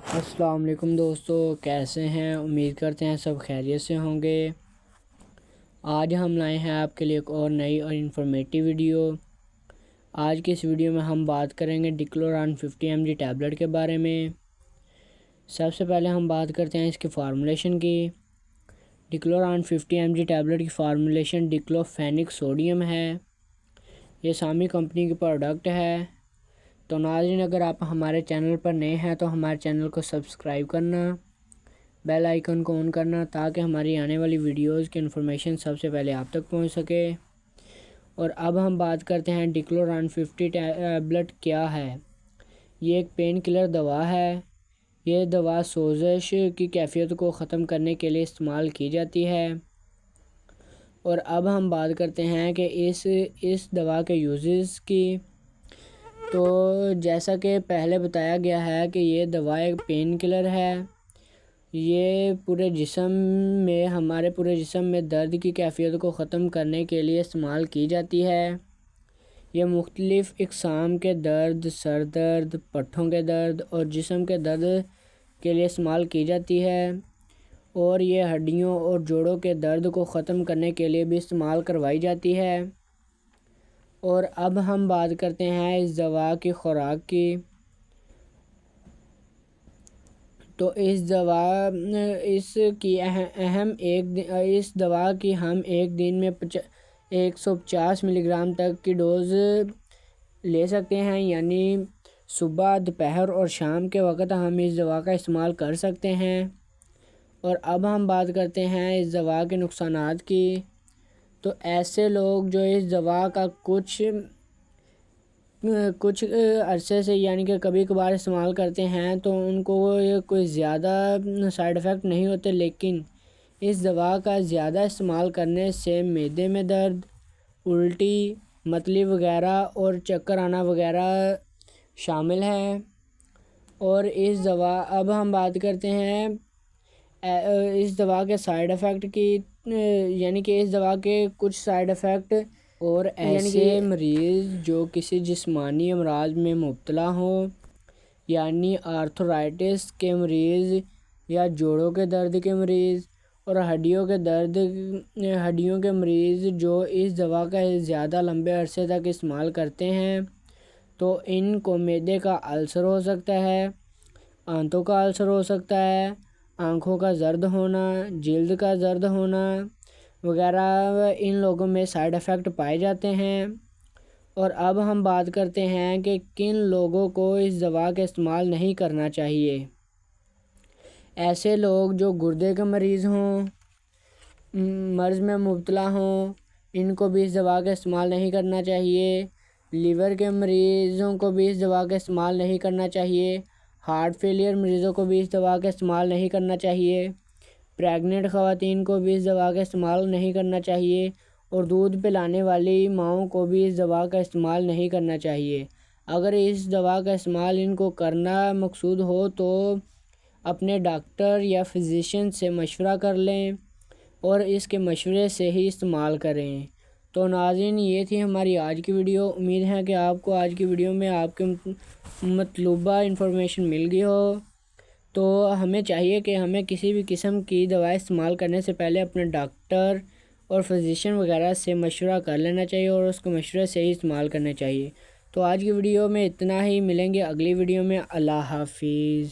السلام علیکم دوستو، کیسے ہیں؟ امید کرتے ہیں سب خیریت سے ہوں گے۔ آج ہم لائے ہیں آپ کے لیے ایک اور نئی اور انفارمیٹیو ویڈیو۔ آج کی اس ویڈیو میں ہم بات کریں گے ڈکلوران 50 mg ٹیبلٹ کے بارے میں۔ سب سے پہلے ہم بات کرتے ہیں اس کی فارمولیشن کی۔ ڈکلوران 50 mg ٹیبلٹ کی فارمولیشن ڈکلوفینک سوڈیم ہے۔ یہ سامی کمپنی کی پروڈکٹ ہے۔ تو ناظرین، اگر آپ ہمارے چینل پر نئے ہیں تو ہمارے چینل کو سبسکرائب کرنا، بیل آئیکن کو آن کرنا تاکہ ہماری آنے والی ویڈیوز کی انفارمیشن سب سے پہلے آپ تک پہنچ سکے۔ اور اب ہم بات کرتے ہیں ڈکلوران 50 ٹیبلٹ کیا ہے۔ یہ ایک پین کلر دوا ہے۔ یہ دوا سوزش کی کیفیت کو ختم کرنے کے لیے استعمال کی جاتی ہے۔ اور اب ہم بات کرتے ہیں کہ اس دوا کے یوزز کی۔ تو جیسا کہ پہلے بتایا گیا ہے کہ یہ دوا ایک پین کلر ہے۔ یہ ہمارے پورے جسم میں درد کی کیفیت کو ختم کرنے کے لیے استعمال کی جاتی ہے۔ یہ مختلف اقسام کے درد، سر درد، پٹھوں کے درد اور جسم کے درد کے لیے استعمال کی جاتی ہے۔ اور یہ ہڈیوں اور جوڑوں کے درد کو ختم کرنے کے لیے بھی استعمال کروائی جاتی ہے۔ اور اب ہم بات کرتے ہیں اس دوا کی خوراک کی۔ تو اس دوا کی ہم ایک دن میں 150 ملی گرام تک کی ڈوز لے سکتے ہیں، یعنی صبح، دوپہر اور شام کے وقت ہم اس دوا کا استعمال کر سکتے ہیں۔ اور اب ہم بات کرتے ہیں اس دوا کے نقصانات کی۔ تو ایسے لوگ جو اس دوا کا کچھ عرصے سے یعنی کہ کبھی کبھار استعمال کرتے ہیں تو ان کو کوئی زیادہ سائیڈ ایفیکٹ نہیں ہوتے، لیکن اس دوا کا زیادہ استعمال کرنے سے معدے میں درد، الٹی، متلی وغیرہ اور چکر آنا وغیرہ شامل ہے۔ اور اب ہم بات کرتے ہیں اس دوا کے سائیڈ ایفیکٹ کی، یعنی کہ اس دوا کے کچھ سائیڈ ایفیکٹ۔ اور ایسے مریض جو کسی جسمانی امراض میں مبتلا ہوں، یعنی آرتھرائٹس کے مریض یا جوڑوں کے درد کے مریض اور ہڈیوں کے مریض جو اس دوا کا زیادہ لمبے عرصے تک استعمال کرتے ہیں، تو ان کو معدے کا السر ہو سکتا ہے، آنتوں کا السر ہو سکتا ہے، آنکھوں کا زرد ہونا، جلد کا زرد ہونا وغیرہ ان لوگوں میں سائیڈ ایفیکٹ پائے جاتے ہیں۔ اور اب ہم بات کرتے ہیں کہ کن لوگوں کو اس دوا کا استعمال نہیں کرنا چاہیے۔ ایسے لوگ جو گردے کے مریض ہوں، مرض میں مبتلا ہوں، ان کو بھی اس دوا کا استعمال نہیں کرنا چاہیے۔ لیور کے مریضوں کو بھی اس دوا کا استعمال نہیں کرنا چاہیے۔ ہارٹ فیلئر مریضوں کو بھی اس دوا کا استعمال نہیں کرنا چاہیے۔ پریگننٹ خواتین کو بھی اس دوا کا استعمال نہیں کرنا چاہیے۔ اور دودھ پلانے والی ماؤں کو بھی اس دوا کا استعمال نہیں کرنا چاہیے۔ اگر اس دوا کا استعمال ان کو کرنا مقصود ہو تو اپنے ڈاکٹر یا فزیشین سے مشورہ کر لیں اور اس کے مشورے سے ہی استعمال کریں۔ تو ناظرین، یہ تھی ہماری آج کی ویڈیو۔ امید ہے کہ آپ کو آج کی ویڈیو میں آپ کے مطلوبہ انفارمیشن مل گئی ہو۔ تو ہمیں چاہیے کہ ہمیں کسی بھی قسم کی دوا استعمال کرنے سے پہلے اپنے ڈاکٹر اور فزیشین وغیرہ سے مشورہ کر لینا چاہیے اور اس کے مشورے سے ہی استعمال کرنا چاہیے۔ تو آج کی ویڈیو میں اتنا ہی، ملیں گے اگلی ویڈیو میں۔ اللہ حافظ۔